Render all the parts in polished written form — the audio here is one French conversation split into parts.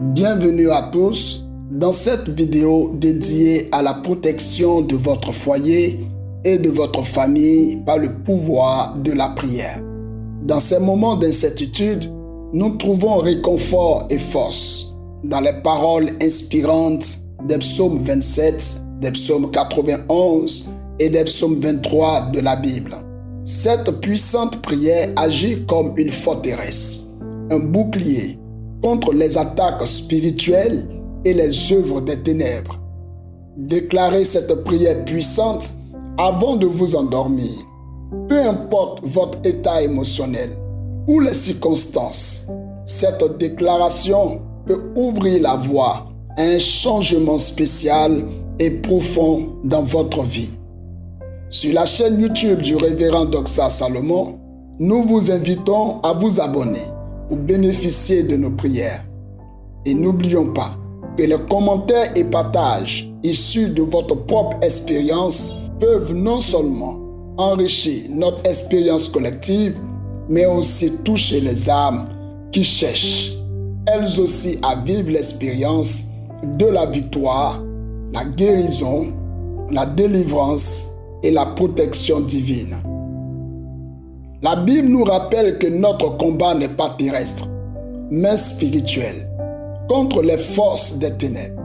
Bienvenue à tous dans cette vidéo dédiée à la protection de votre foyer et de votre famille par le pouvoir de la prière. Dans ces moments d'incertitude, nous trouvons réconfort et force dans les paroles inspirantes des psaumes 27, des psaumes 91 et des psaumes 23 de la Bible. Cette puissante prière agit comme une forteresse, un bouclier contre les attaques spirituelles et les œuvres des ténèbres. Déclarez cette prière puissante avant de vous endormir. Peu importe votre état émotionnel ou les circonstances, cette déclaration peut ouvrir la voie à un changement spécial et profond dans votre vie. Sur la chaîne YouTube du révérend Doxa Salomon, nous vous invitons à vous abonner pour bénéficier de nos prières. Et n'oublions pas que les commentaires et partages issus de votre propre expérience peuvent non seulement enrichir notre expérience collective, mais aussi toucher les âmes qui cherchent, elles aussi, à vivre l'expérience de la victoire, la guérison, la délivrance et la protection divine. La Bible nous rappelle que notre combat n'est pas terrestre, mais spirituel, contre les forces des ténèbres.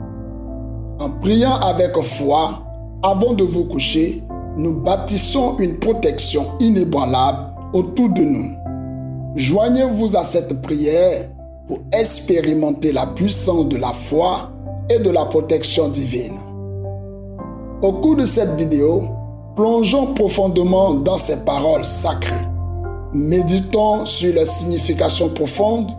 En priant avec foi, avant de vous coucher, nous bâtissons une protection inébranlable autour de nous. Joignez-vous à cette prière pour expérimenter la puissance de la foi et de la protection divine. Au cours de cette vidéo, plongeons profondément dans ces paroles sacrées. Méditons sur leur signification profonde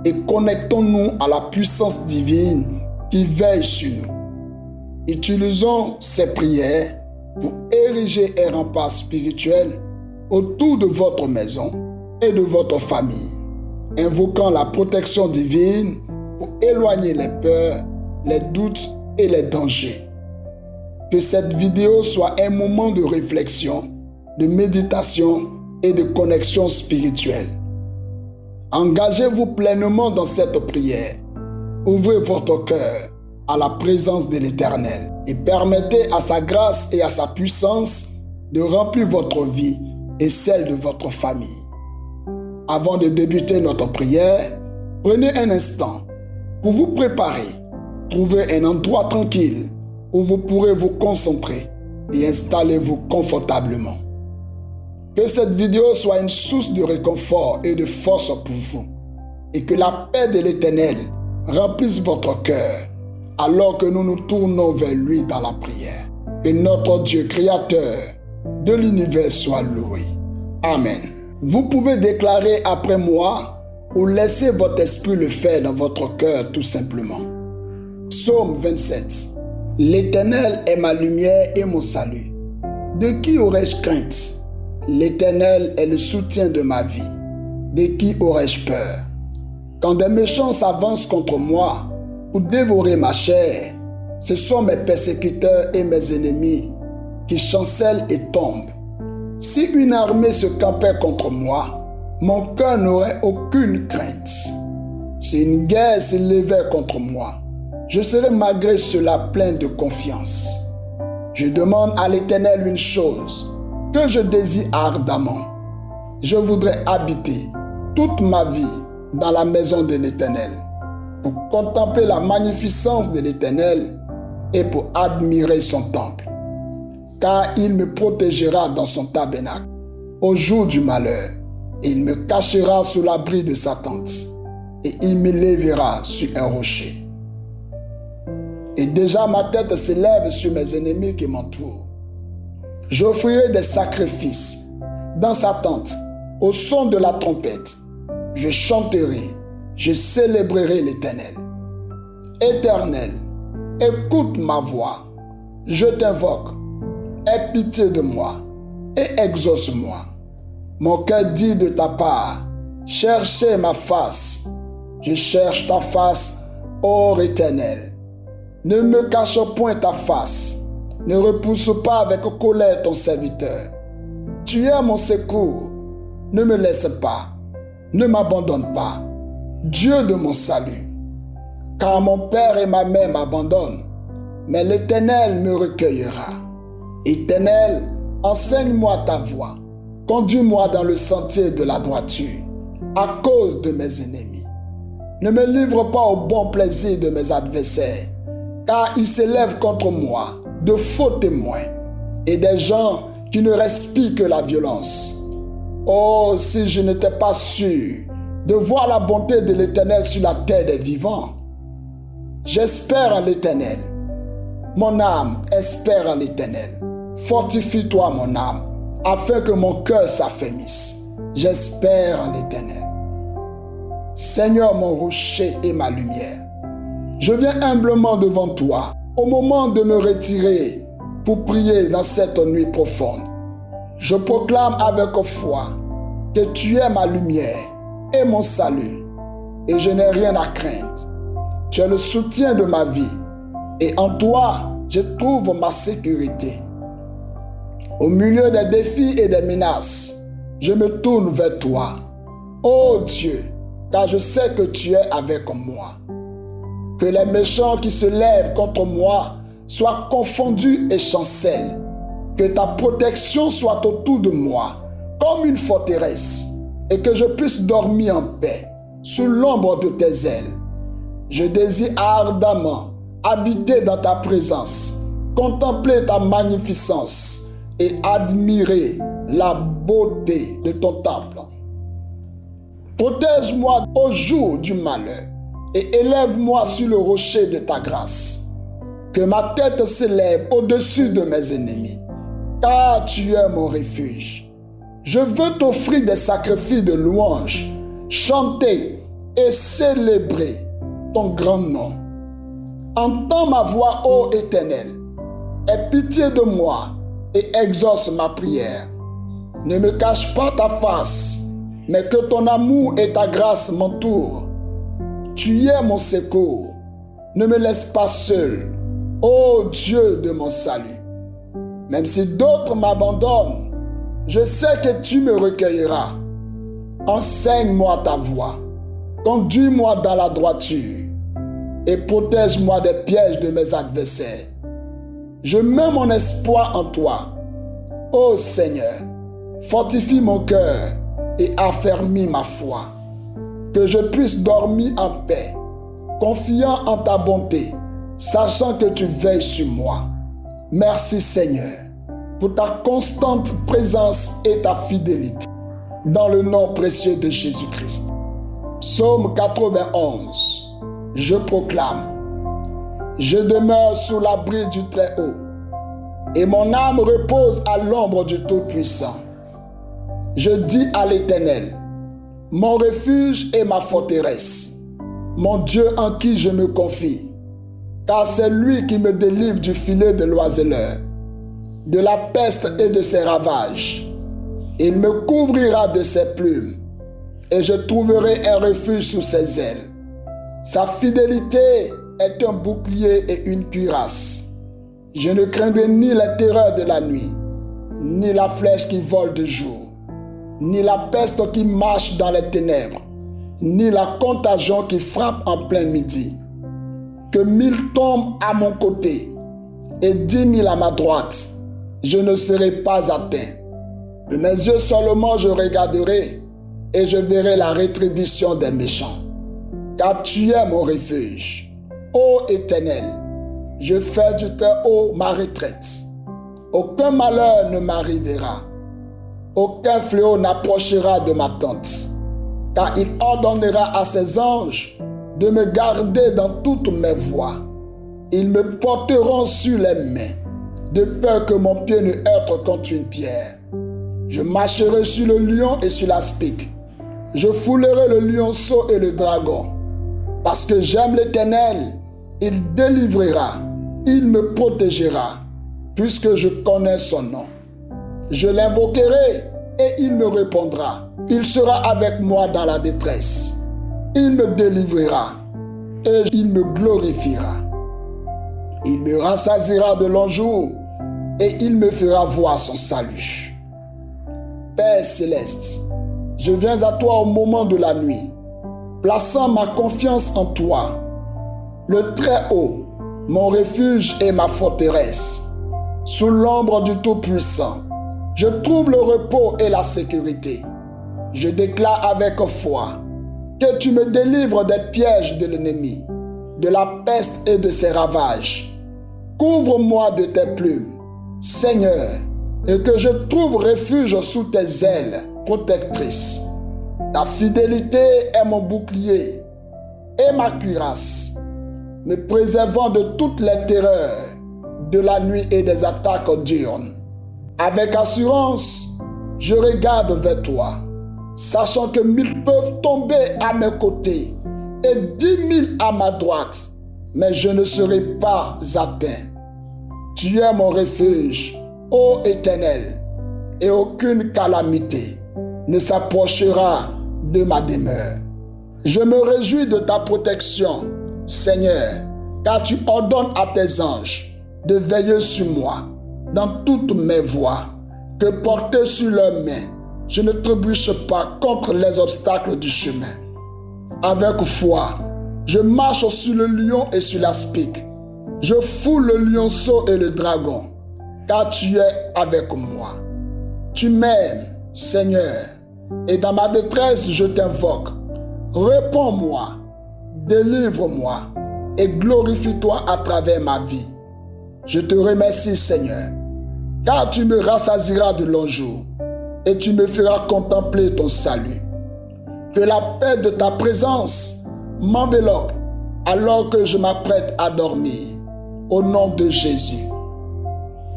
et connectons-nous à la puissance divine qui veille sur nous. Utilisons ces prières pour ériger un rempart spirituel autour de votre maison et de votre famille, invoquant la protection divine pour éloigner les peurs, les doutes et les dangers. Que cette vidéo soit un moment de réflexion, de méditation et de connexion spirituelle. Engagez-vous pleinement dans cette prière. Ouvrez votre cœur à la présence de l'Éternel et permettez à sa grâce et à sa puissance de remplir votre vie et celle de votre famille. Avant de débuter notre prière, prenez un instant pour vous préparer. Trouvez un endroit tranquille où vous pourrez vous concentrer et installez-vous confortablement. Que cette vidéo soit une source de réconfort et de force pour vous et que la paix de l'Éternel remplisse votre cœur alors que nous nous tournons vers lui dans la prière. Que notre Dieu créateur de l'univers soit loué. Amen. Vous pouvez déclarer après moi ou laisser votre esprit le faire dans votre cœur tout simplement. Psaume 27. L'Éternel est ma lumière et mon salut. De qui aurais-je crainte? L'Éternel est le soutien de ma vie. De qui aurais-je peur? Quand des méchants s'avancent contre moi pour dévorer ma chair, ce sont mes persécuteurs et mes ennemis qui chancellent et tombent. Si une armée se campait contre moi, mon cœur n'aurait aucune crainte. Si une guerre s'élevait contre moi, je serais malgré cela plein de confiance. Je demande à l'Éternel une chose que je désire ardemment. Je voudrais habiter toute ma vie dans la maison de l'Éternel pour contempler la magnificence de l'Éternel et pour admirer son temple. Car il me protégera dans son tabernacle au jour du malheur. Il me cachera sous l'abri de sa tente et il m'élèvera sur un rocher. Et déjà ma tête s'élève sur mes ennemis qui m'entourent. J'offrirai des sacrifices dans sa tente au son de la trompette. Je chanterai, je célébrerai l'Éternel. Éternel, écoute ma voix. Je t'invoque. Aie pitié de moi et exauce-moi. Mon cœur dit de ta part, cherchez ma face. Je cherche ta face, ô Éternel. Ne me cache point ta face. Ne repousse pas avec colère ton serviteur. Tu es mon secours. Ne me laisse pas. Ne m'abandonne pas. Dieu de mon salut. car mon père et ma mère m'abandonnent, mais l'Éternel me recueillera. Éternel, enseigne-moi ta voie, conduis-moi dans le sentier de la droiture, à cause de mes ennemis. Ne me livre pas au bon plaisir de mes adversaires, car ils s'élèvent contre moi de faux témoins et des gens qui ne respirent que la violence. Oh, si je n'étais pas sûr de voir la bonté de l'Éternel sur la terre des vivants. J'espère en l'Éternel. Mon âme espère en l'Éternel. Fortifie-toi, mon âme, afin que mon cœur s'affermisse. J'espère en l'Éternel. Seigneur, mon rocher et ma lumière, je viens humblement devant toi au moment de me retirer pour prier dans cette nuit profonde. Je proclame avec foi que tu es ma lumière et mon salut, et je n'ai rien à craindre. Tu es le soutien de ma vie, et en toi, je trouve ma sécurité. Au milieu des défis et des menaces, je me tourne vers toi. Ô Dieu, car je sais que tu es avec moi. Que les méchants qui se lèvent contre moi soient confondus et chancellent. Que ta protection soit autour de moi comme une forteresse, et que je puisse dormir en paix sous l'ombre de tes ailes. Je désire ardemment habiter dans ta présence, contempler ta magnificence et admirer la beauté de ton temple. Protège-moi au jour du malheur et élève-moi sur le rocher de ta grâce. Que ma tête s'élève au-dessus de mes ennemis, car tu es mon refuge. Je veux t'offrir des sacrifices de louange, chanter et célébrer ton grand nom. Entends ma voix, ô Éternel, aie pitié de moi et exauce ma prière. Ne me cache pas ta face, mais que ton amour et ta grâce m'entourent. Tu es mon secours. Ne me laisse pas seul, ô Dieu de mon salut. Même si d'autres m'abandonnent, je sais que tu me recueilleras. Enseigne-moi ta voie. Conduis-moi dans la droiture et protège-moi des pièges de mes adversaires. Je mets mon espoir en toi. Ô Seigneur, fortifie mon cœur et affermis ma foi. Que je puisse dormir en paix, confiant en ta bonté, sachant que tu veilles sur moi. Merci Seigneur pour ta constante présence et ta fidélité. Dans le nom précieux de Jésus-Christ. Psaume 91. Je proclame. Je demeure sous l'abri du Très-Haut, et mon âme repose à l'ombre du Tout-Puissant. Je dis à l'Éternel, mon refuge et ma forteresse, mon Dieu en qui je me confie, car c'est lui qui me délivre du filet de l'oiseleur, de la peste et de ses ravages. Il me couvrira de ses plumes, et je trouverai un refuge sous ses ailes. Sa fidélité est un bouclier et une cuirasse. Je ne craindrai ni la terreur de la nuit, ni la flèche qui vole de jour, ni la peste qui marche dans les ténèbres, ni la contagion qui frappe en plein midi. Que 1000 tombent à mon côté et 10 000 à ma droite, je ne serai pas atteint. De mes yeux seulement je regarderai et je verrai la rétribution des méchants. Car tu es mon refuge. Ô Éternel, je fais du Très-Haut ma retraite. Aucun malheur ne m'arrivera. Aucun fléau n'approchera de ma tente. Car il ordonnera à ses anges de me garder dans toutes mes voies. Ils me porteront sur les mains, de peur que mon pied ne heurte contre une pierre. Je marcherai sur le lion et sur l'aspic. Je foulerai le lionceau et le dragon. Parce que j'aime l'Éternel, il délivrera, il me protégera, puisque je connais son nom. Je l'invoquerai et il me répondra. Il sera avec moi dans la détresse. Il me délivrera et il me glorifiera. Il me rassasiera de longs jours et il me fera voir son salut. Père céleste, je viens à toi au moment de la nuit, plaçant ma confiance en toi. le Très-Haut, mon refuge et ma forteresse. Sous l'ombre du Tout-Puissant, je trouve le repos et la sécurité. Je déclare avec foi que tu me délivres des pièges de l'ennemi, de la peste et de ses ravages. Couvre-moi de tes plumes, Seigneur, et que je trouve refuge sous tes ailes protectrices. Ta fidélité est mon bouclier et ma cuirasse, me préservant de toutes les terreurs de la nuit et des attaques diurnes. Avec assurance, je regarde vers toi, sachant que 1000 peuvent tomber à mes côtés et 10 000 à ma droite, mais je ne serai pas atteint. Tu es mon refuge, ô Éternel, et aucune calamité ne s'approchera de ma demeure. Je me réjouis de ta protection, Seigneur, car tu ordonnes à tes anges de veiller sur moi dans toutes mes voies, que porté sur leurs mains, je ne trébuche pas contre les obstacles du chemin. Avec foi, je marche sur le lion et sur l'aspic. Je fous le lionceau et le dragon, car tu es avec moi. Tu m'aimes, Seigneur, et dans ma détresse, je t'invoque. Réponds-moi, délivre-moi et glorifie-toi à travers ma vie. Je te remercie, Seigneur, car tu me rassasieras de longs jours et tu me feras contempler ton salut. Que la paix de ta présence m'enveloppe alors que je m'apprête à dormir. Au nom de Jésus.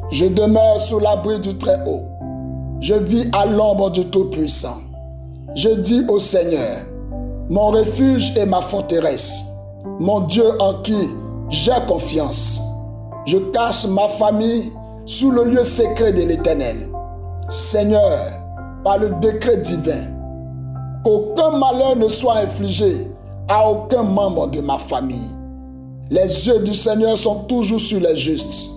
Je demeure sous l'abri du Très-Haut. Je vis à l'ombre du Tout-Puissant. Je dis au Seigneur, mon refuge et ma forteresse, mon Dieu en qui j'ai confiance. Je cache ma famille sous le lieu secret de l'Éternel. Seigneur, par le décret divin, qu'aucun malheur ne soit infligé à aucun membre de ma famille. Les yeux du Seigneur sont toujours sur les justes.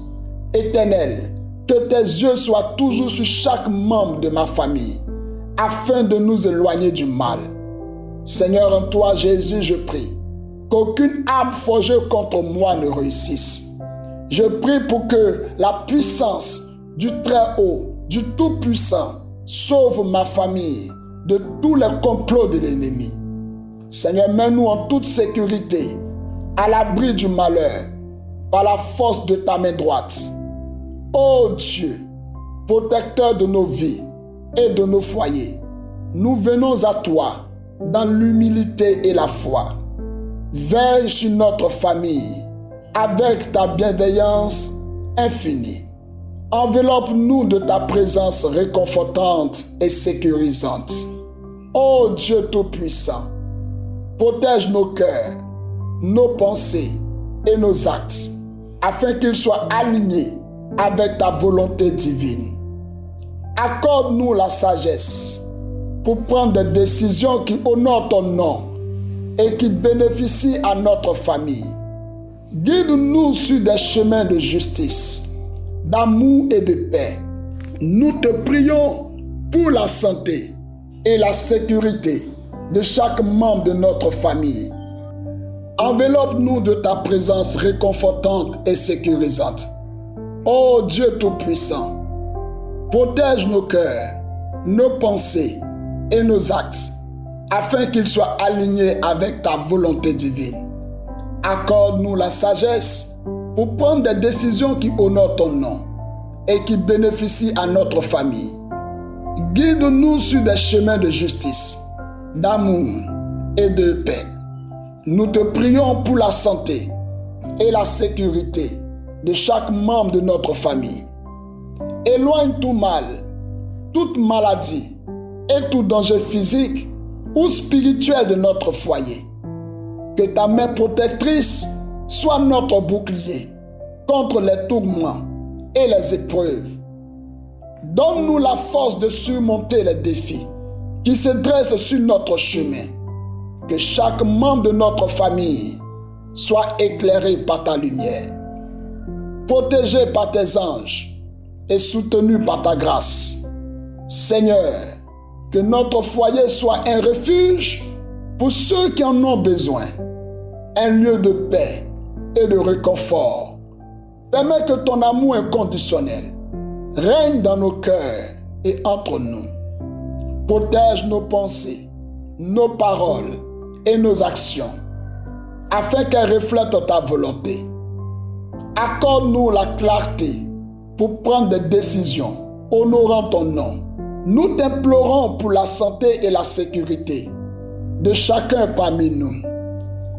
Éternel, que tes yeux soient toujours sur chaque membre de ma famille, afin de nous éloigner du mal. Seigneur, en toi, Jésus, je prie, qu'aucune arme forgée contre moi ne réussisse. Je prie pour que la puissance du Très-Haut, du Tout-Puissant, sauve ma famille de tous les complots de l'ennemi. Seigneur, mets-nous en toute sécurité, à l'abri du malheur, par la force de ta main droite. Ô Dieu, protecteur de nos vies et de nos foyers, nous venons à toi dans l'humilité et la foi. Veille sur notre famille avec ta bienveillance infinie. Enveloppe-nous de ta présence réconfortante et sécurisante. Ô Dieu Tout-Puissant, protège nos cœurs, nos pensées et nos actes, afin qu'ils soient alignés avec ta volonté divine. Accorde-nous la sagesse pour prendre des décisions qui honorent ton nom et qui bénéficient à notre famille. Guide-nous sur des chemins de justice, d'amour et de paix. Nous te prions pour la santé et la sécurité de chaque membre de notre famille. Enveloppe-nous de ta présence réconfortante et sécurisante. Ô Dieu Tout-Puissant, protège nos cœurs, nos pensées et nos actes, afin qu'ils soient alignés avec ta volonté divine. Accorde-nous la sagesse pour prendre des décisions qui honorent ton nom et qui bénéficient à notre famille. Guide-nous sur des chemins de justice, d'amour et de paix. Nous te prions pour la santé et la sécurité de chaque membre de notre famille. Éloigne tout mal, toute maladie et tout danger physique ou spirituel de notre foyer. Que ta main protectrice soit notre bouclier contre les tourments et les épreuves. Donne-nous la force de surmonter les défis qui se dressent sur notre chemin. Que chaque membre de notre famille soit éclairé par ta lumière, protégé par tes anges et soutenu par ta grâce. Seigneur, que notre foyer soit un refuge pour ceux qui en ont besoin, un lieu de paix et de réconfort. Permets que ton amour inconditionnel règne dans nos cœurs et entre nous. Protège nos pensées, nos paroles et nos actions, afin qu'elles reflètent ta volonté. Accorde-nous la clarté pour prendre des décisions honorant ton nom. Nous t'implorons pour la santé et la sécurité de chacun parmi nous.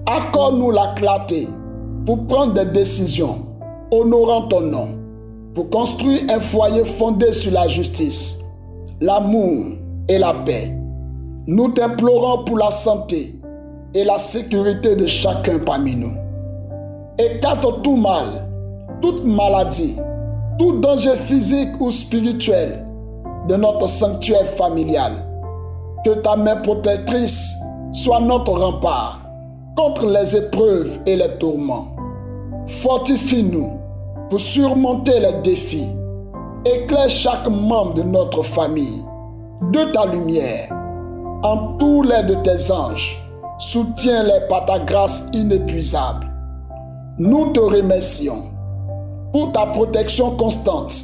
Accorde-nous la clarté pour prendre des décisions honorant ton nom, pour construire un foyer fondé sur la justice, l'amour et la paix. Nous t'implorons pour la santé et la sécurité de chacun parmi nous. Écarte tout mal, toute maladie, tout danger physique ou spirituel de notre sanctuaire familial. Que ta main protectrice soit notre rempart contre les épreuves et les tourments. Fortifie-nous pour surmonter les défis. Éclaire chaque membre de notre famille de ta lumière. Entoure-les de tes anges. Soutiens-les par ta grâce inépuisable. Nous te remercions pour ta protection constante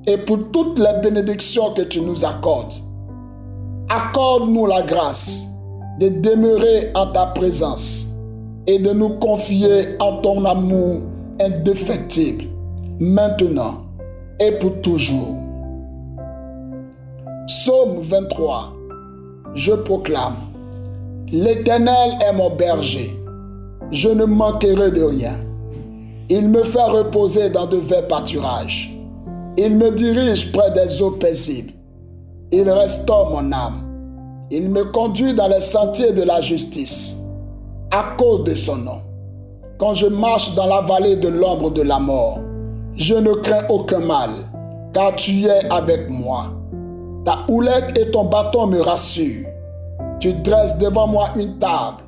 et pour toutes les bénédictions que tu nous accordes. Accorde-nous la grâce de demeurer en ta présence et de nous confier en ton amour indéfectible, maintenant et pour toujours. Psaume 23. Je proclame: L'Éternel est mon berger, je ne manquerai de rien. Il me fait reposer dans de verts pâturages. Il me dirige près des eaux paisibles. Il restaure mon âme. Il me conduit dans les sentiers de la justice, à cause de son nom. Quand je marche dans la vallée de l'ombre de la mort, je ne crains aucun mal, car tu es avec moi. Ta houlette et ton bâton me rassurent. Tu dresses devant moi une table,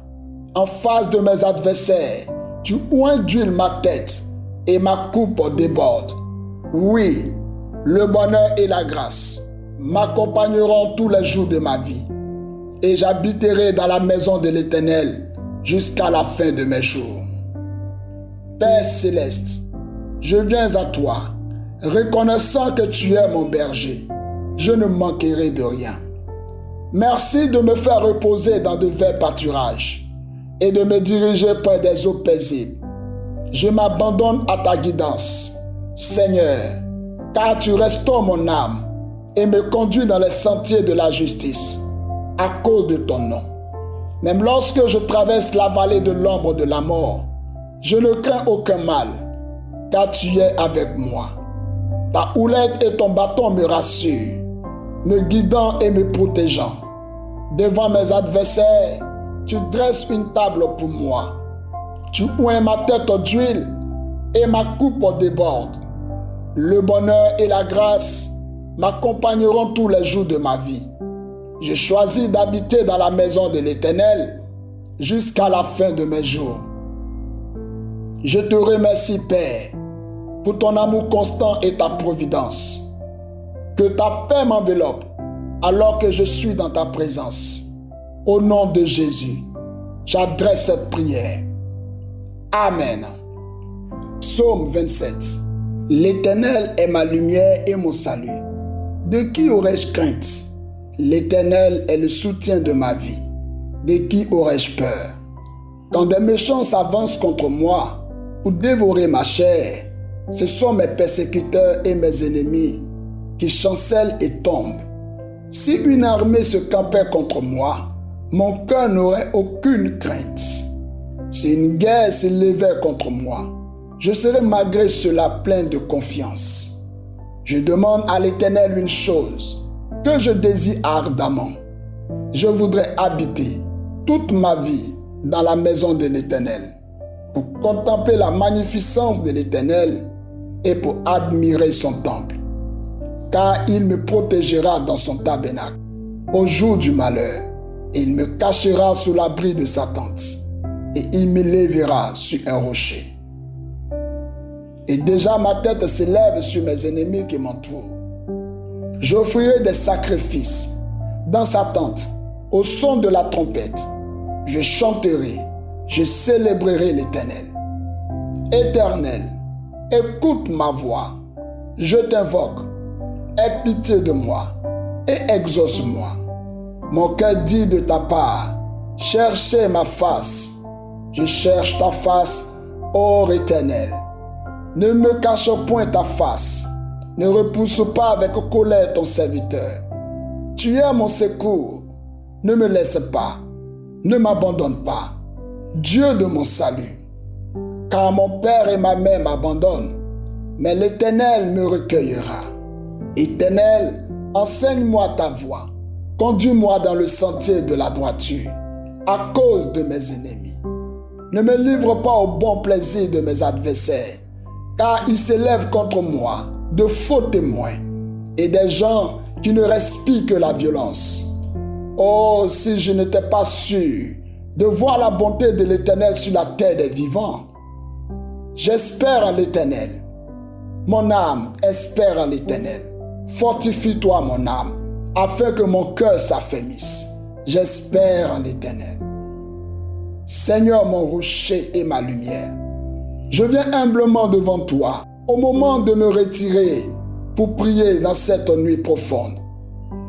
en face de mes adversaires. Tu oins d'huile ma tête, et ma coupe déborde. Oui, le bonheur et la grâce m'accompagneront tous les jours de ma vie, et j'habiterai dans la maison de l'Éternel jusqu'à la fin de mes jours. Père céleste, je viens à toi, reconnaissant que tu es mon berger. Je ne manquerai de rien. Merci de me faire reposer dans de verts pâturages et de me diriger près des eaux paisibles. Je m'abandonne à ta guidance, Seigneur, car tu restaures mon âme et me conduis dans les sentiers de la justice, à cause de ton nom. Même lorsque je traverse la vallée de l'ombre de la mort, je ne crains aucun mal, car tu es avec moi. Ta houlette et ton bâton me rassurent, me guidant et me protégeant. Devant mes adversaires, tu dresses une table pour moi. Tu oins ma tête d'huile et ma coupe déborde. Le bonheur et la grâce m'accompagneront tous les jours de ma vie. Je choisis d'habiter dans la maison de l'Éternel jusqu'à la fin de mes jours. Je te remercie, Père, pour ton amour constant et ta providence. Que ta paix m'enveloppe alors que je suis dans ta présence. Au nom de Jésus, j'adresse cette prière. Amen. Psaume 27. L'Éternel est ma lumière et mon salut. De qui aurais-je crainte? L'Éternel est le soutien de ma vie. De qui aurais-je peur? Quand des méchants s'avancent contre moi pour dévorer ma chair, ce sont mes persécuteurs et mes ennemis qui chancellent et tombent. Si une armée se campait contre moi, mon cœur n'aurait aucune crainte. Si une guerre s'élevait contre moi, je serais malgré cela plein de confiance. Je demande à l'Éternel une chose que je désire ardemment. Je voudrais habiter toute ma vie dans la maison de l'Éternel, pour contempler la magnificence de l'Éternel et pour admirer son temple. Car il me protégera dans son tabernacle au jour du malheur. Il me cachera sous l'abri de sa tente et il m'élèvera sur un rocher. Et déjà ma tête s'élève sur mes ennemis qui m'entourent. J'offrirai des sacrifices dans sa tente au son de la trompette. Je chanterai, je célébrerai l'Éternel. Éternel, écoute ma voix. Je t'invoque. Aie pitié de moi et exauce-moi. Mon cœur dit de ta part, cherchez ma face. Je cherche ta face, ô Éternel. Ne me cache point ta face. Ne repousse pas avec colère ton serviteur. Tu es mon secours. Ne me laisse pas. Ne m'abandonne pas. Dieu de mon salut. Car mon père et ma mère m'abandonnent, mais l'Éternel me recueillera. Éternel, enseigne-moi ta voie. Conduis-moi dans le sentier de la droiture, à cause de mes ennemis. Ne me livre pas au bon plaisir de mes adversaires, car ils s'élèvent contre moi de faux témoins et des gens qui ne respirent que la violence. Oh, si je n'étais pas sûr de voir la bonté de l'Éternel sur la terre des vivants. J'espère en l'Éternel. Mon âme espère en l'Éternel. Fortifie-toi, mon âme, afin que mon cœur s'affermisse. J'espère en l'Éternel. Seigneur, mon rocher et ma lumière, je viens humblement devant toi au moment de me retirer pour prier dans cette nuit profonde.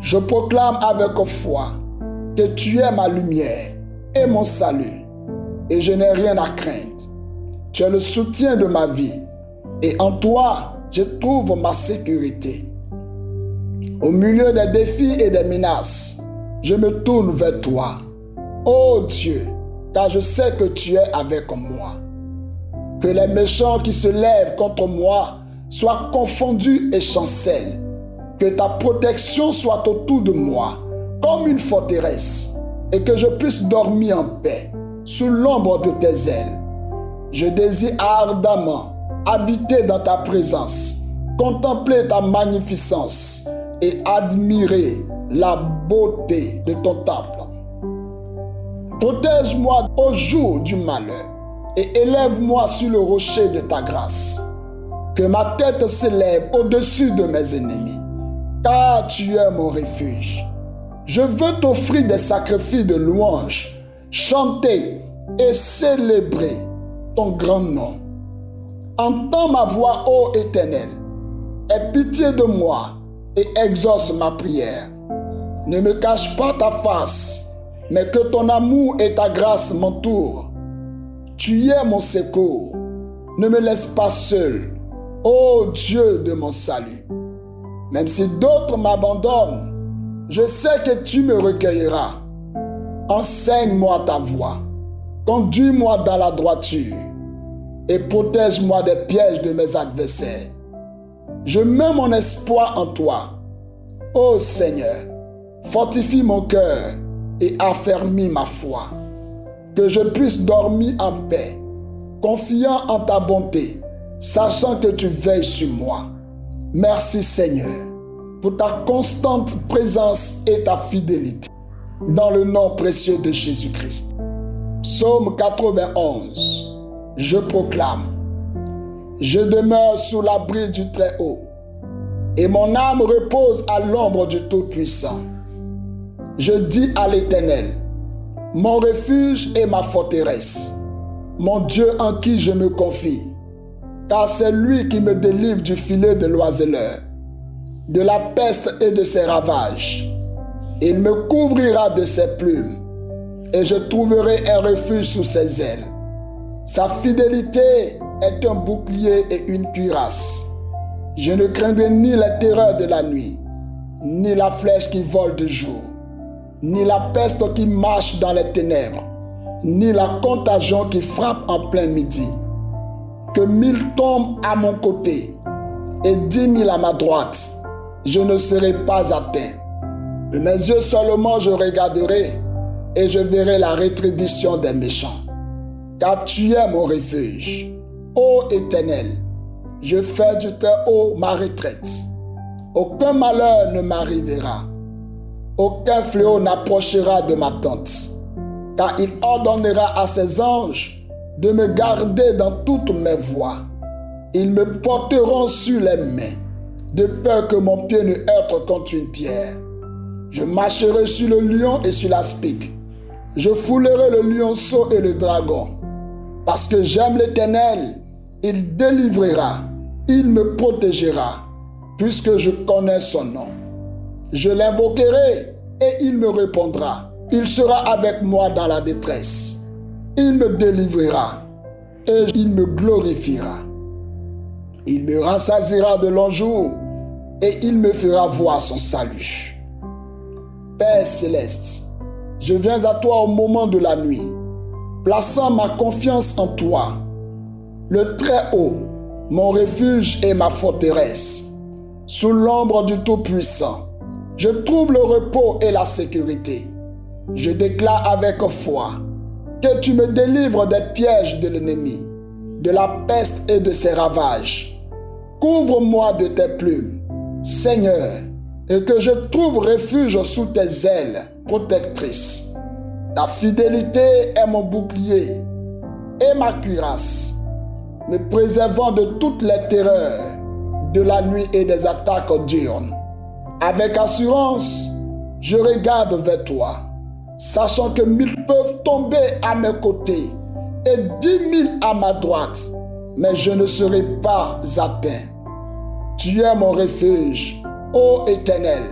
Je proclame avec foi que tu es ma lumière et mon salut, et je n'ai rien à craindre. Tu es le soutien de ma vie, et en toi, je trouve ma sécurité. Au milieu des défis et des menaces, je me tourne vers toi. Ô Dieu, car je sais que tu es avec moi. Que les méchants qui se lèvent contre moi soient confondus et chancellent. Que ta protection soit autour de moi comme une forteresse, et que je puisse dormir en paix sous l'ombre de tes ailes. Je désire ardemment habiter dans ta présence, contempler ta magnificence et admirer la beauté de ton temple. Protège-moi au jour du malheur et élève-moi sur le rocher de ta grâce. Que ma tête s'élève au-dessus de mes ennemis, car tu es mon refuge. Je veux t'offrir des sacrifices de louange, chanter et célébrer ton grand nom. Entends ma voix, ô Éternel, aie pitié de moi et exauce ma prière. Ne me cache pas ta face, mais que ton amour et ta grâce m'entourent. Tu es mon secours. Ne me laisse pas seul, ô Dieu de mon salut. Même si d'autres m'abandonnent, je sais que tu me recueilleras. Enseigne-moi ta voie. Conduis-moi dans la droiture et protège-moi des pièges de mes adversaires. Je mets mon espoir en toi. Ô Seigneur, fortifie mon cœur et affermis ma foi. Que je puisse dormir en paix, confiant en ta bonté, sachant que tu veilles sur moi. Merci Seigneur pour ta constante présence et ta fidélité. Dans le nom précieux de Jésus-Christ. Psaume 91. Je proclame. Je demeure sous l'abri du Très-Haut, et mon âme repose à l'ombre du Tout-Puissant. Je dis à l'Éternel, mon refuge et ma forteresse, mon Dieu en qui je me confie, car c'est lui qui me délivre du filet de l'oiseleur, de la peste et de ses ravages. Il me couvrira de ses plumes, et je trouverai un refuge sous ses ailes. Sa fidélité est un bouclier et une cuirasse. Je ne craindrai ni la terreur de la nuit, ni la flèche qui vole de jour, ni la peste qui marche dans les ténèbres, ni la contagion qui frappe en plein midi. Que 1000 tombent à mon côté et 10 000 à ma droite, je ne serai pas atteint. De mes yeux seulement je regarderai et je verrai la rétribution des méchants. Car tu es mon refuge, ô Éternel. Je fais du Très-Haut ma retraite. Aucun malheur ne m'arrivera. Aucun fléau n'approchera de ma tente. Car il ordonnera à ses anges de me garder dans toutes mes voies. Ils me porteront sur les mains, de peur que mon pied ne heurte contre une pierre. Je marcherai sur le lion et sur l'aspic. Je foulerai le lionceau et le dragon. Parce que j'aime l'Éternel, Il délivrera, il me protégera, puisque je connais son nom. Je l'invoquerai et il me répondra. Il sera avec moi dans la détresse. Il me délivrera et il me glorifiera. Il me rassasiera de longs jours et il me fera voir son salut. Père céleste, je viens à toi au moment de la nuit, plaçant ma confiance en toi, le Très-Haut, mon refuge et ma forteresse. Sous l'ombre du Tout-Puissant, je trouve le repos et la sécurité. Je déclare avec foi que tu me délivres des pièges de l'ennemi, de la peste et de ses ravages. Couvre-moi de tes plumes, Seigneur, et que je trouve refuge sous tes ailes protectrices. Ta fidélité est mon bouclier et ma cuirasse, me préservant de toutes les terreurs de la nuit et des attaques diurnes. Avec assurance, je regarde vers toi, sachant que 1000 peuvent tomber à mes côtés et 10 000 à ma droite, mais je ne serai pas atteint. Tu es mon refuge, ô Éternel,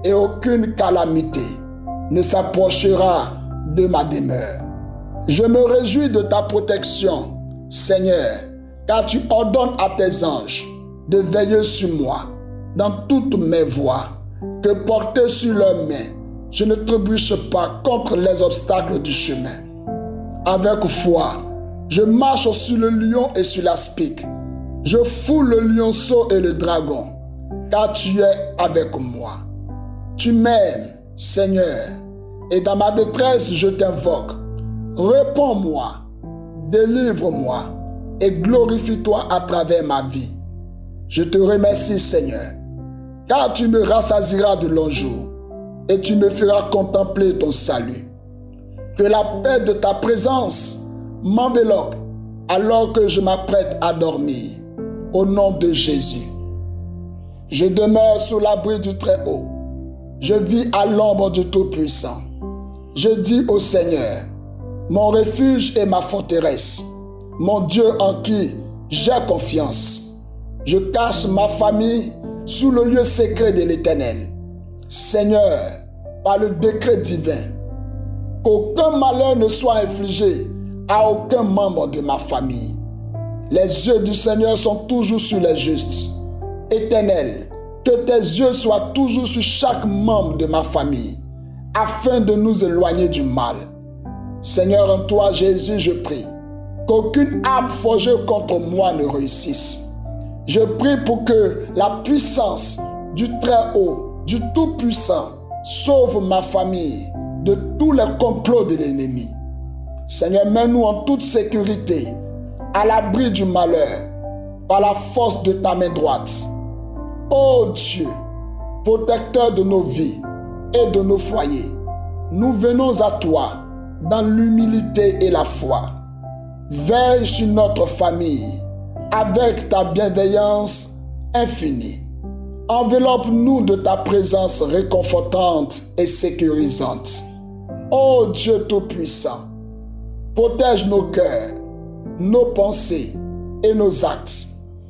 et aucune calamité ne s'approchera de ma demeure. Je me réjouis de ta protection, Seigneur, car tu ordonnes à tes anges de veiller sur moi dans toutes mes voies, que porté sur leurs mains, je ne trébuche pas contre les obstacles du chemin. Avec foi, je marche sur le lion et sur l'aspic. Je fous le lionceau et le dragon, car tu es avec moi. Tu m'aimes, Seigneur, et dans ma détresse, je t'invoque. Réponds-moi, délivre-moi et glorifie-toi à travers ma vie. Je te remercie, Seigneur, car tu me rassasieras de longs jours et tu me feras contempler ton salut. Que la paix de ta présence m'enveloppe alors que je m'apprête à dormir. Au nom de Jésus. Je demeure sous l'abri du Très-Haut. Je vis à l'ombre du Tout-Puissant. Je dis au Seigneur, mon refuge et ma forteresse, mon Dieu en qui j'ai confiance. Je cache ma famille sous le lieu secret de l'Éternel. Seigneur, par le décret divin, qu'aucun malheur ne soit infligé à aucun membre de ma famille. Les yeux du Seigneur sont toujours sur les justes. Éternel, que tes yeux soient toujours sur chaque membre de ma famille, afin de nous éloigner du mal. Seigneur, en toi, Jésus, je prie, qu'aucune arme forgée contre moi ne réussisse. Je prie pour que la puissance du Très-Haut, du Tout-Puissant, sauve ma famille de tous les complots de l'ennemi. Seigneur, mets-nous en toute sécurité, à l'abri du malheur, par la force de ta main droite. Ô Dieu, protecteur de nos vies et de nos foyers, nous venons à toi dans l'humilité et la foi. Veille sur notre famille avec ta bienveillance infinie. Enveloppe-nous de ta présence réconfortante et sécurisante. Ô Dieu Tout-Puissant, protège nos cœurs, nos pensées et nos actes,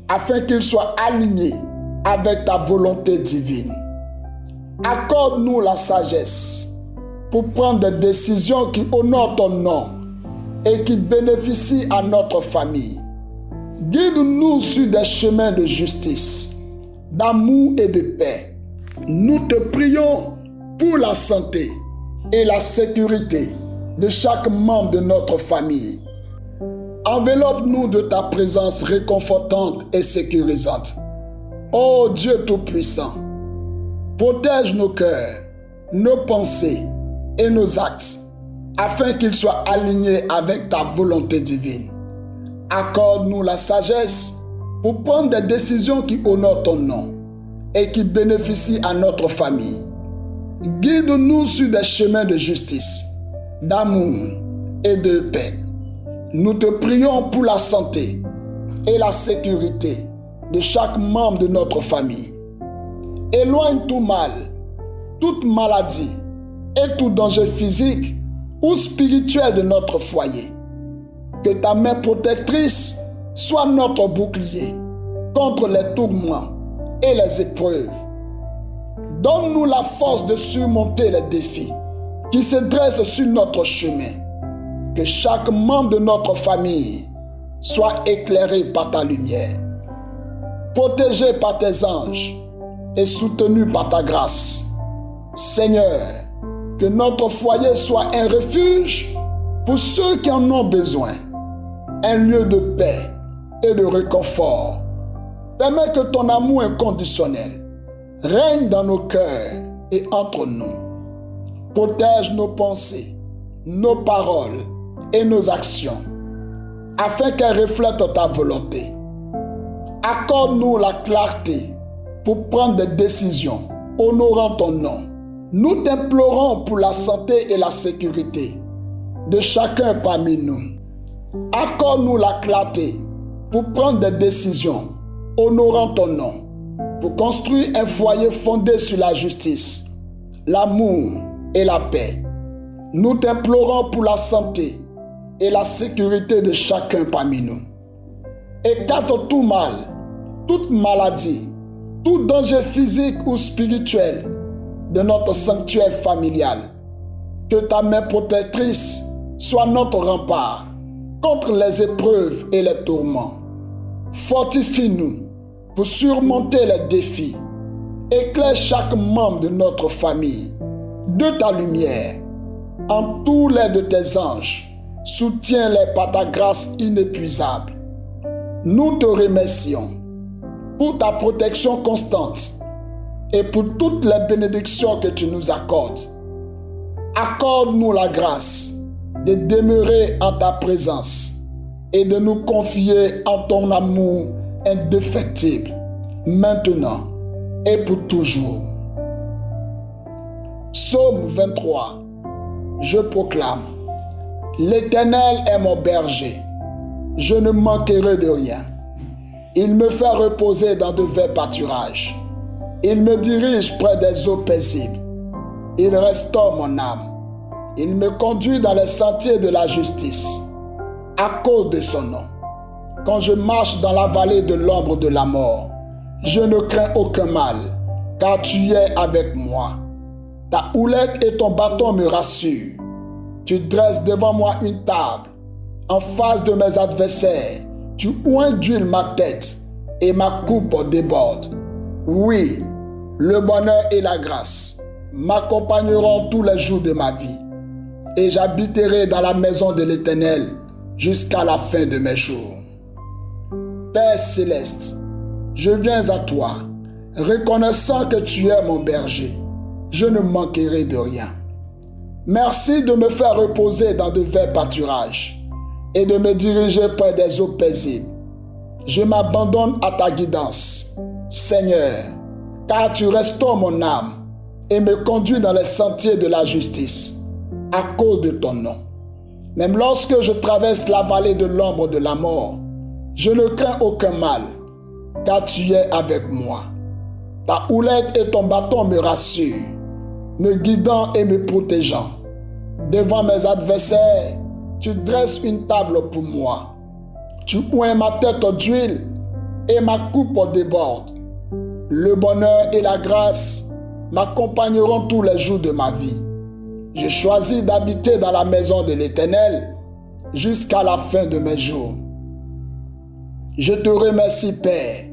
afin qu'ils soient alignés avec ta volonté divine. Accorde-nous la sagesse pour prendre des décisions qui honorent ton nom et qui bénéficient à notre famille. Guide-nous sur des chemins de justice, d'amour et de paix. Nous te prions pour la santé et la sécurité de chaque membre de notre famille. Enveloppe-nous de ta présence réconfortante et sécurisante. Ô Dieu Tout-Puissant, protège nos cœurs, nos pensées et nos actes, afin qu'ils soient alignés avec ta volonté divine. Accorde-nous la sagesse pour prendre des décisions qui honorent ton nom et qui bénéficient à notre famille. Guide-nous sur des chemins de justice, d'amour et de paix. Nous te prions pour la santé et la sécurité de chaque membre de notre famille. Éloigne tout mal, toute maladie et tout danger physique ou spirituel de notre foyer. Que ta main protectrice sois notre bouclier contre les tourments et les épreuves. Donne-nous la force de surmonter les défis qui se dressent sur notre chemin. Que chaque membre de notre famille soit éclairé par ta lumière, protégé par tes anges et soutenu par ta grâce. Seigneur, que notre foyer soit un refuge pour ceux qui en ont besoin, un lieu de paix et de réconfort. Permets que ton amour inconditionnel règne dans nos cœurs et entre nous. Protège nos pensées, nos paroles et nos actions, afin qu'elles reflètent ta volonté. Accorde-nous la clarté pour prendre des décisions honorant ton nom. Nous t'implorons pour la santé et la sécurité de chacun parmi nous. Accorde-nous la clarté pour prendre des décisions honorant ton nom, pour construire un foyer fondé sur la justice, l'amour et la paix. Nous t'implorons pour la santé et la sécurité de chacun parmi nous. Écarte tout mal, toute maladie, tout danger physique ou spirituel de notre sanctuaire familial. Que ta main protectrice soit notre rempart contre les épreuves et les tourments. Fortifie-nous pour surmonter les défis. Éclaire chaque membre de notre famille de ta lumière. Entoure-les de tes anges. Soutiens-les par ta grâce inépuisable. Nous te remercions pour ta protection constante et pour toutes les bénédictions que tu nous accordes. Accorde-nous la grâce de demeurer en ta présence et de nous confier en ton amour indéfectible, maintenant et pour toujours. Psaume 23. Je proclame: L'Éternel est mon berger, je ne manquerai de rien. Il me fait reposer dans de verts pâturages. Il me dirige près des eaux paisibles. Il restaure mon âme. Il me conduit dans les sentiers de la justice, à cause de son nom. Quand je marche dans la vallée de l'ombre de la mort, je ne crains aucun mal, car tu es avec moi. Ta houlette et ton bâton me rassurent. Tu dresses devant moi une table, en face de mes adversaires. Tu oins d'huile ma tête et ma coupe déborde. Oui, le bonheur et la grâce m'accompagneront tous les jours de ma vie, et j'habiterai dans la maison de l'Éternel jusqu'à la fin de mes jours. Père céleste, je viens à toi, reconnaissant que tu es mon berger. Je ne manquerai de rien. Merci de me faire reposer dans de verts pâturages et de me diriger près des eaux paisibles. Je m'abandonne à ta guidance, Seigneur, car tu restaures mon âme et me conduis dans les sentiers de la justice, à cause de ton nom. Même lorsque je traverse la vallée de l'ombre de la mort, je ne crains aucun mal, car tu es avec moi. Ta houlette et ton bâton me rassurent, me guidant et me protégeant. Devant mes adversaires, tu dresses une table pour moi. Tu oins ma tête d'huile et ma coupe déborde. Le bonheur et la grâce m'accompagneront tous les jours de ma vie. Je choisis d'habiter dans la maison de l'Éternel jusqu'à la fin de mes jours. Je te remercie, Père,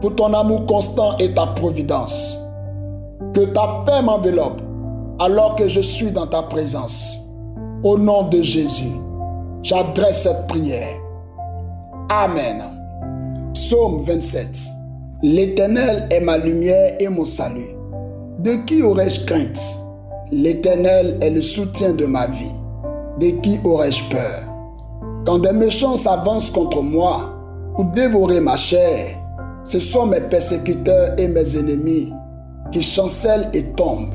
pour ton amour constant et ta providence. Que ta paix m'enveloppe alors que je suis dans ta présence. Au nom de Jésus, j'adresse cette prière. Amen. Psaume 27. L'Éternel est ma lumière et mon salut. De qui aurais-je crainte? L'Éternel est le soutien de ma vie. De qui aurais-je peur? Quand des méchants s'avancent contre moi pour dévorer ma chair, ce sont mes persécuteurs et mes ennemis qui chancellent et tombent.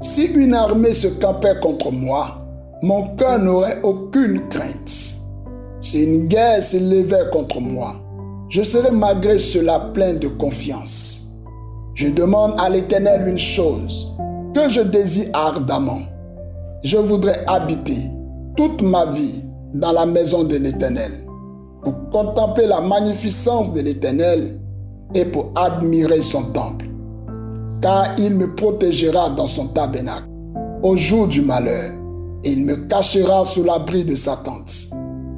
Si une armée se campait contre moi, mon cœur n'aurait aucune crainte. Si une guerre s'élevait contre moi, je serais malgré cela plein de confiance. Je demande à l'Éternel une chose que je désire ardemment. Je voudrais habiter toute ma vie dans la maison de l'Éternel, pour contempler la magnificence de l'Éternel et pour admirer son temple. Car il me protégera dans son tabernacle au jour du malheur. Il me cachera sous l'abri de sa tente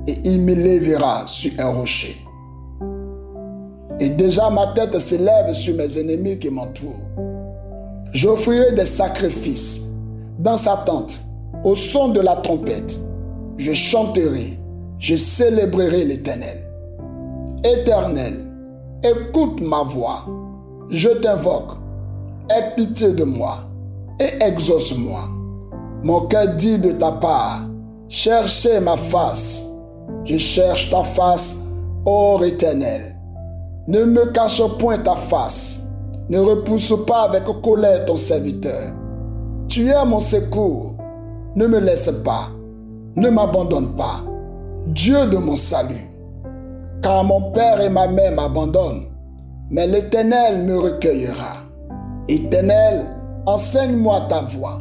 et il m'élèvera sur un rocher. Et déjà ma tête s'élève sur mes ennemis qui m'entourent. J'offrirai des sacrifices dans sa tente au son de la trompette. Je chanterai, je célébrerai l'Éternel. Éternel, écoute ma voix, je t'invoque, aie pitié de moi et exauce-moi. Mon cœur dit de ta part, cherchez ma face. Je cherche ta face, ô Éternel. Ne me cache point ta face. Ne repousse pas avec colère ton serviteur. Tu es mon secours. Ne me laisse pas. Ne m'abandonne pas. Dieu de mon salut. Car mon père et ma mère m'abandonnent, mais l'Éternel me recueillera. Éternel, enseigne-moi ta voie.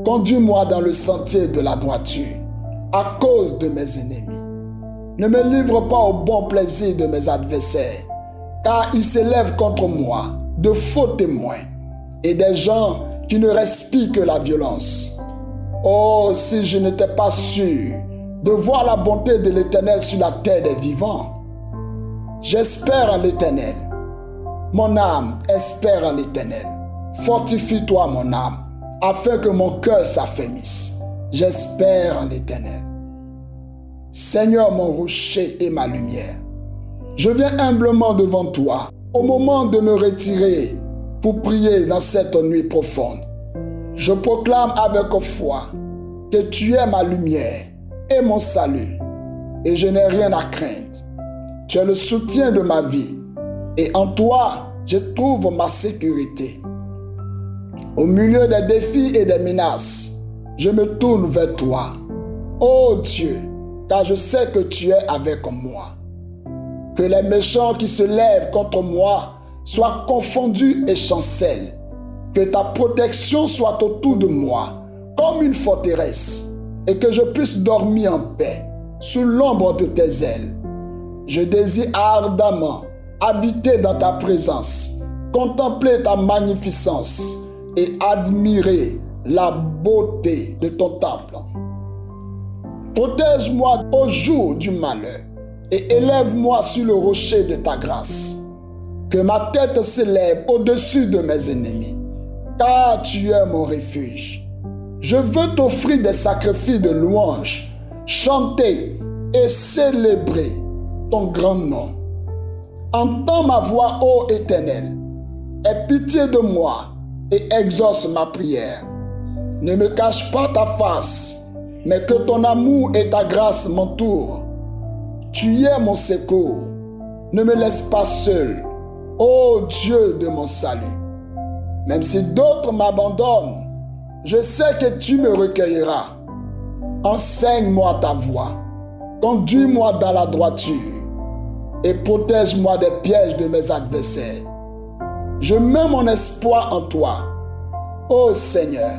Conduis-moi dans le sentier de la droiture, à cause de mes ennemis. Ne me livre pas au bon plaisir de mes adversaires, car ils s'élèvent contre moi de faux témoins et des gens qui ne respirent que la violence. Oh, si je n'étais pas sûr de voir la bonté de l'Éternel sur la terre des vivants. J'espère en l'Éternel. Mon âme espère en l'Éternel. Fortifie-toi, mon âme, afin que mon cœur s'affermisse. J'espère en l'Éternel. Seigneur, mon rocher et ma lumière, je viens humblement devant toi au moment de me retirer pour prier dans cette nuit profonde. Je proclame avec foi que tu es ma lumière et mon salut, et je n'ai rien à craindre. Tu es le soutien de ma vie, et en toi, je trouve ma sécurité. Au milieu des défis et des menaces, je me tourne vers toi. Ô Dieu, car je sais que tu es avec moi. Que les méchants qui se lèvent contre moi soient confondus et chancellent. Que ta protection soit autour de moi comme une forteresse et que je puisse dormir en paix sous l'ombre de tes ailes. Je désire ardemment habiter dans ta présence, contempler ta magnificence et admirer la beauté de ton temple. Protège-moi au jour du malheur et élève-moi sur le rocher de ta grâce. Que ma tête s'élève au-dessus de mes ennemis, car tu es mon refuge. Je veux t'offrir des sacrifices de louange, chanter et célébrer ton grand nom. Entends ma voix, ô Éternel, aie pitié de moi et exauce ma prière. Ne me cache pas ta face, mais que ton amour et ta grâce m'entourent. Tu es mon secours. Ne me laisse pas seul, ô Dieu de mon salut. Même si d'autres m'abandonnent, je sais que tu me recueilleras. Enseigne-moi ta voie. Conduis-moi dans la droiture et protège-moi des pièges de mes adversaires. Je mets mon espoir en toi. Ô Seigneur,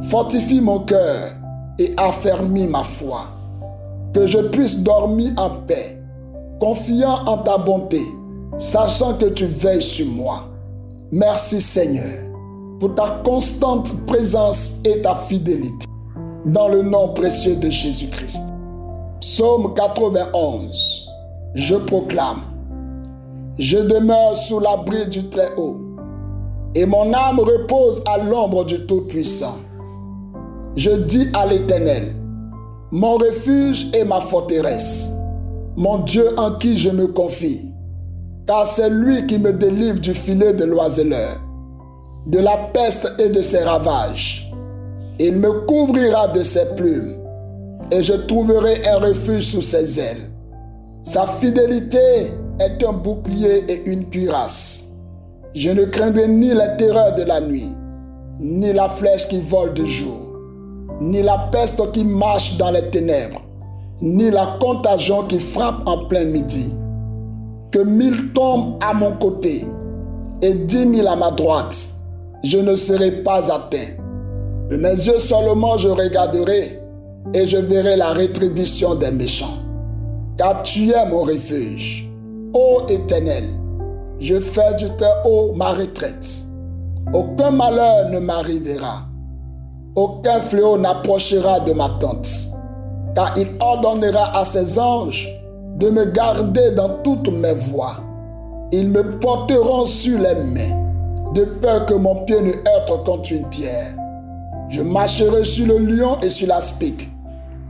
fortifie mon cœur et affermis ma foi. Que je puisse dormir en paix, confiant en ta bonté, sachant que tu veilles sur moi. Merci Seigneur pour ta constante présence et ta fidélité. Dans le nom précieux de Jésus-Christ. Psaume 91. Je proclame. Je demeure sous l'abri du Très-Haut, et mon âme repose à l'ombre du Tout-Puissant. Je dis à l'Éternel, mon refuge et ma forteresse, mon Dieu en qui je me confie, car c'est lui qui me délivre du filet de l'oiseleur, de la peste et de ses ravages. Il me couvrira de ses plumes, et je trouverai un refuge sous ses ailes. Sa fidélité est un bouclier et une cuirasse. Je ne craindrai ni la terreur de la nuit, ni la flèche qui vole de jour, ni la peste qui marche dans les ténèbres, ni la contagion qui frappe en plein midi. Que 1000 tombent à mon côté et 10 000 à ma droite, je ne serai pas atteint. De mes yeux seulement je regarderai et je verrai la rétribution des méchants. car tu es mon refuge. Ô Éternel, je fais du Très-Haut ma retraite. Aucun malheur ne m'arrivera. Aucun fléau n'approchera de ma tente, car il ordonnera à ses anges de me garder dans toutes mes voies. Ils me porteront sur les mains, de peur que mon pied ne heurte contre une pierre. Je marcherai sur le lion et sur l'aspic.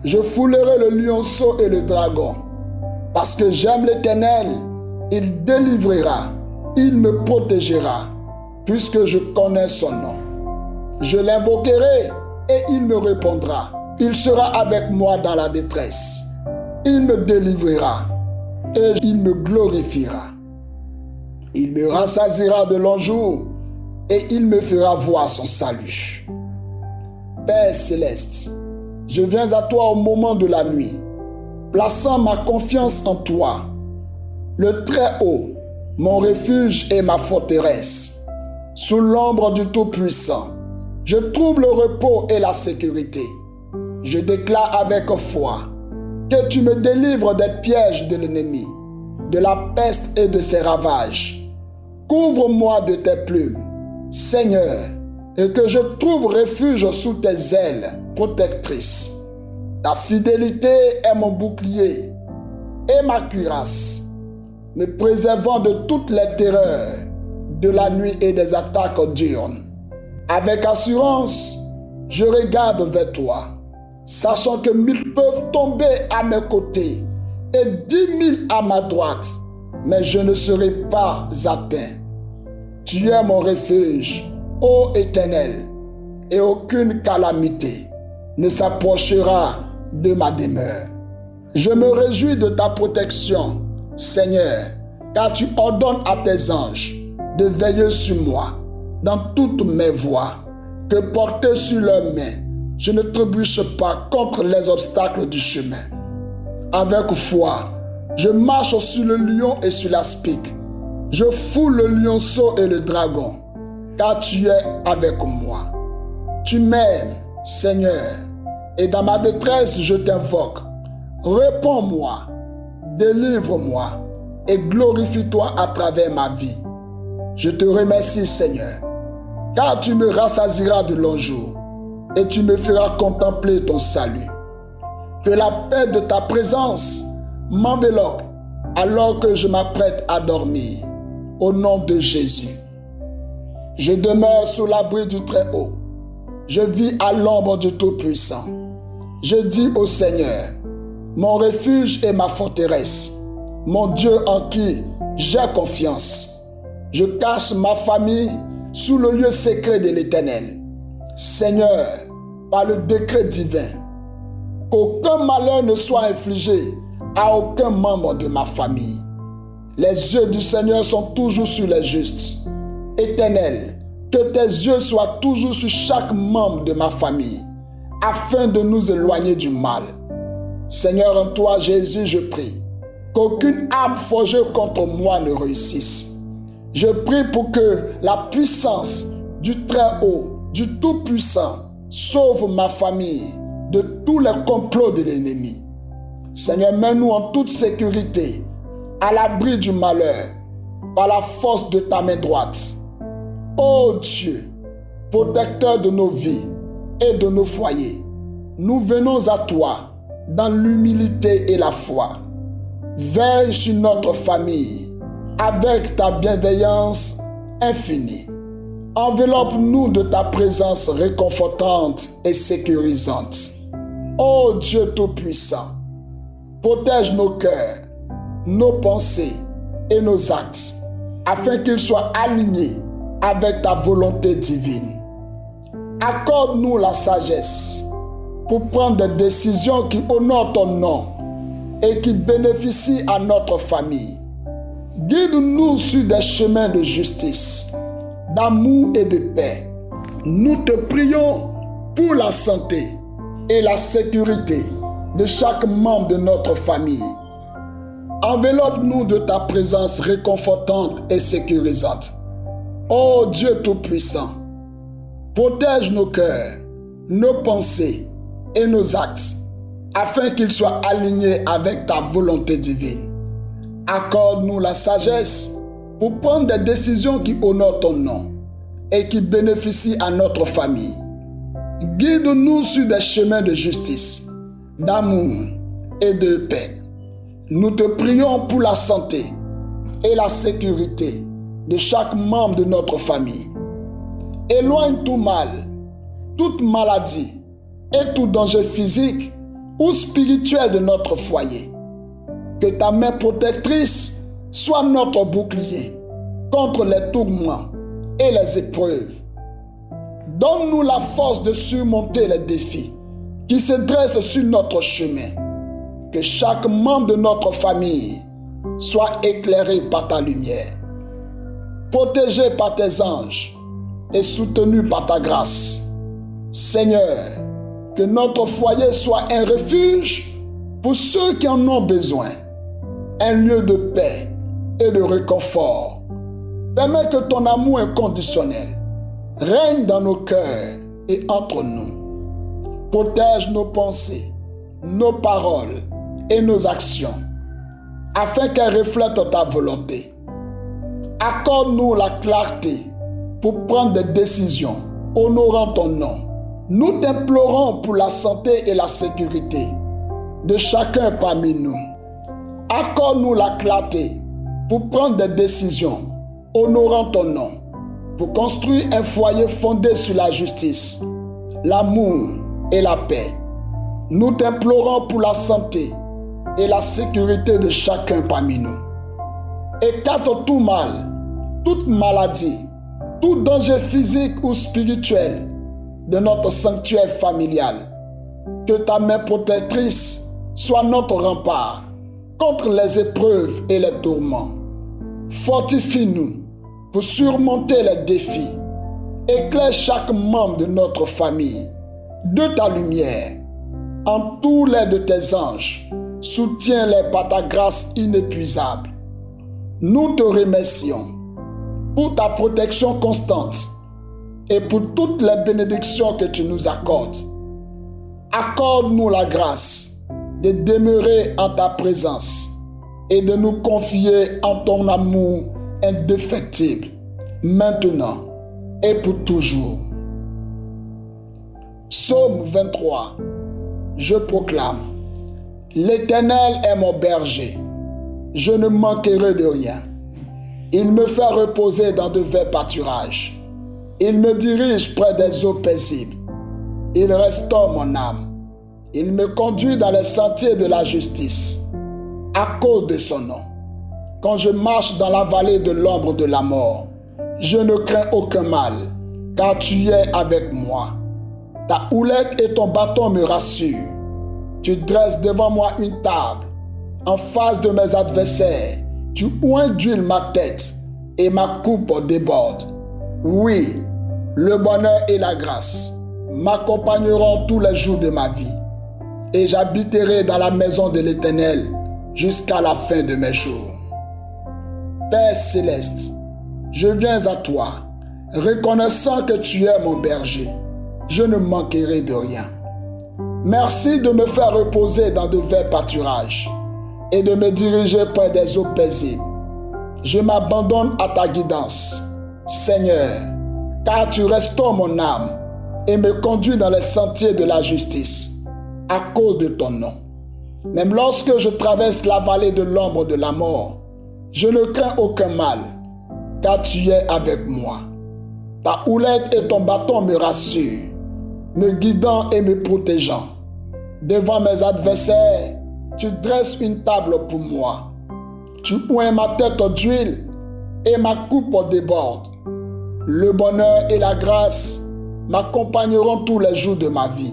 Je foulerai le lionceau et le dragon. Parce que j'aime l'Éternel, il délivrera, il me protégera, puisque je connais son nom. Je l'invoquerai et il me répondra. Il sera avec moi dans la détresse. Il me délivrera et il me glorifiera. Il me rassasiera de longs jours et il me fera voir son salut. Père céleste, je viens à toi au moment de la nuit, plaçant ma confiance en toi, le Très-Haut, mon refuge et ma forteresse. Sous l'ombre du Tout-Puissant, je trouve le repos et la sécurité. Je déclare avec foi que tu me délivres des pièges de l'ennemi, de la peste et de ses ravages. Couvre-moi de tes plumes, Seigneur, et que je trouve refuge sous tes ailes protectrices. Ta fidélité est mon bouclier et ma cuirasse, me préservant de toutes les terreurs de la nuit et des attaques diurnes. Avec assurance, je regarde vers toi, sachant que 1000 peuvent tomber à mes côtés et 10 000 à ma droite, mais je ne serai pas atteint. Tu es mon refuge, ô Éternel, et aucune calamité ne s'approchera de ma demeure. Je me réjouis de ta protection, Seigneur, car tu ordonnes à tes anges de veiller sur moi dans toutes mes voies, que porté sur leurs mains, je ne trébuche pas contre les obstacles du chemin. Avec foi, je marche sur le lion et sur l'aspic. Je foule le lionceau et le dragon, car tu es avec moi. Tu m'aimes, Seigneur, et dans ma détresse, je t'invoque. Réponds-moi, délivre-moi et glorifie-toi à travers ma vie. Je te remercie, Seigneur, car tu me rassasieras de longs jours et tu me feras contempler ton salut. Que la paix de ta présence m'enveloppe alors que je m'apprête à dormir. Au nom de Jésus. Je demeure sous l'abri du Très-Haut. Je vis à l'ombre du Tout-Puissant. Je dis au Seigneur, mon refuge et ma forteresse, mon Dieu en qui j'ai confiance. Je cache ma famille sous le lieu secret de l'Éternel. Seigneur, par le décret divin, qu'aucun malheur ne soit infligé à aucun membre de ma famille. Les yeux du Seigneur sont toujours sur les justes. Éternel, que tes yeux soient toujours sur chaque membre de ma famille, afin de nous éloigner du mal. Seigneur, en toi, Jésus, je prie, qu'aucune arme forgée contre moi ne réussisse. Je prie pour que la puissance du Très-Haut, du Tout-Puissant, sauve ma famille de tous les complots de l'ennemi. Seigneur, mets-nous en toute sécurité, à l'abri du malheur, par la force de ta main droite. Ô Dieu, protecteur de nos vies et de nos foyers, nous venons à toi dans l'humilité et la foi. Veille sur notre famille avec ta bienveillance infinie. Enveloppe-nous de ta présence réconfortante et sécurisante. Ô Dieu Tout-Puissant, protège nos cœurs, nos pensées et nos actes, afin qu'ils soient alignés avec ta volonté divine. Accorde-nous la sagesse pour prendre des décisions qui honorent ton nom et qui bénéficient à notre famille. Guide-nous sur des chemins de justice, d'amour et de paix. Nous te prions pour la santé et la sécurité de chaque membre de notre famille. Enveloppe-nous de ta présence réconfortante et sécurisante. Ô Dieu Tout-Puissant, protège nos cœurs, nos pensées et nos actes, afin qu'il soit aligné avec ta volonté divine. Accorde-nous la sagesse pour prendre des décisions qui honorent ton nom et qui bénéficient à notre famille. Guide-nous sur des chemins de justice, d'amour et de paix. Nous te prions pour la santé et la sécurité de chaque membre de notre famille. Éloigne tout mal, toute maladie et tout danger physique ou spirituel de notre foyer. Que ta main protectrice soit notre bouclier contre les tourments et les épreuves. Donne-nous la force de surmonter les défis qui se dressent sur notre chemin. Que chaque membre de notre famille soit éclairé par ta lumière, protégé par tes anges et soutenu par ta grâce. Seigneur, que notre foyer soit un refuge pour ceux qui en ont besoin, un lieu de paix et de réconfort. Permets que ton amour inconditionnel règne dans nos cœurs et entre nous. Protège nos pensées, nos paroles et nos actions, afin qu'elles reflètent ta volonté. Accorde-nous la clarté pour prendre des décisions honorant ton nom. Nous t'implorons pour la santé et la sécurité de chacun parmi nous. Accorde-nous la clarté pour prendre des décisions honorant ton nom, pour construire un foyer fondé sur la justice, l'amour et la paix. Nous t'implorons pour la santé et la sécurité de chacun parmi nous. Écarte tout mal, toute maladie, tout danger physique ou spirituel de notre sanctuaire familial. Que ta main protectrice soit notre rempart contre les épreuves et les tourments. Fortifie-nous pour surmonter les défis. Éclaire chaque membre de notre famille de ta lumière. Entoure-les de tes anges. Soutiens-les par ta grâce inépuisable. Nous te remercions pour ta protection constante et pour toutes les bénédictions que tu nous accordes. Accorde-nous la grâce de demeurer en ta présence et de nous confier en ton amour indéfectible, maintenant et pour toujours. Psaume 23. Je proclame: L'Éternel est mon berger, je ne manquerai de rien. Il me fait reposer dans de verts pâturages. Il me dirige près des eaux paisibles. Il restaure mon âme. Il me conduit dans les sentiers de la justice, à cause de son nom. Quand je marche dans la vallée de l'ombre de la mort, je ne crains aucun mal, car tu es avec moi. Ta houlette et ton bâton me rassurent. Tu dresses devant moi une table, en face de mes adversaires. Tu oins d'huile ma tête, et ma coupe déborde. Oui, le bonheur et la grâce m'accompagneront tous les jours de ma vie, et j'habiterai dans la maison de l'Éternel jusqu'à la fin de mes jours. Père céleste, je viens à toi, reconnaissant que tu es mon berger. Je ne manquerai de rien. Merci de me faire reposer dans de verts pâturages et de me diriger près des eaux paisibles. Je m'abandonne à ta guidance, Seigneur, car tu restaures mon âme et me conduis dans les sentiers de la justice, à cause de ton nom. Même lorsque je traverse la vallée de l'ombre de la mort, je ne crains aucun mal, car tu es avec moi. Ta houlette et ton bâton me rassurent, me guidant et me protégeant. Devant mes adversaires, tu dresses une table pour moi. Tu oins ma tête d'huile et ma coupe déborde. Le bonheur et la grâce m'accompagneront tous les jours de ma vie.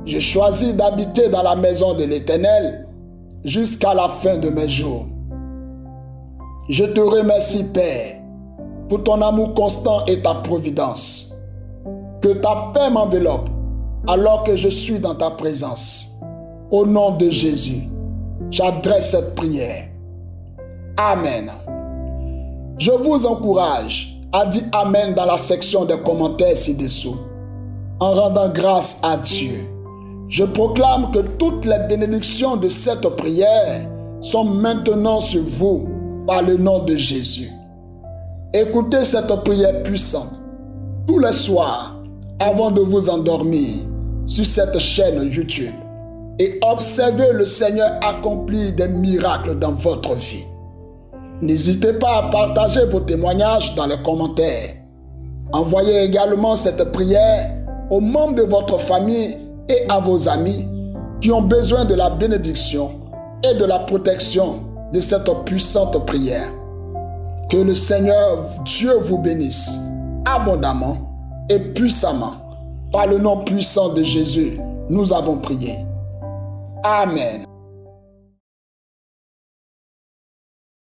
Je choisis d'habiter dans la maison de l'Éternel jusqu'à la fin de mes jours. Je te remercie, Père, pour ton amour constant et ta providence. Que ta paix m'enveloppe alors que je suis dans ta présence. Au nom de Jésus, j'adresse cette prière. Amen. Je vous encourage à dire Amen dans la section des commentaires ci-dessous, en rendant grâce à Dieu. Je proclame que toutes les bénédictions de cette prière sont maintenant sur vous par le nom de Jésus. Écoutez cette prière puissante tous les soirs avant de vous endormir sur cette chaîne YouTube et observez le Seigneur accomplir des miracles dans votre vie. N'hésitez pas à partager vos témoignages dans les commentaires. Envoyez également cette prière aux membres de votre famille et à vos amis qui ont besoin de la bénédiction et de la protection de cette puissante prière. Que le Seigneur Dieu vous bénisse abondamment et puissamment. Par le nom puissant de Jésus, nous avons prié. Amen.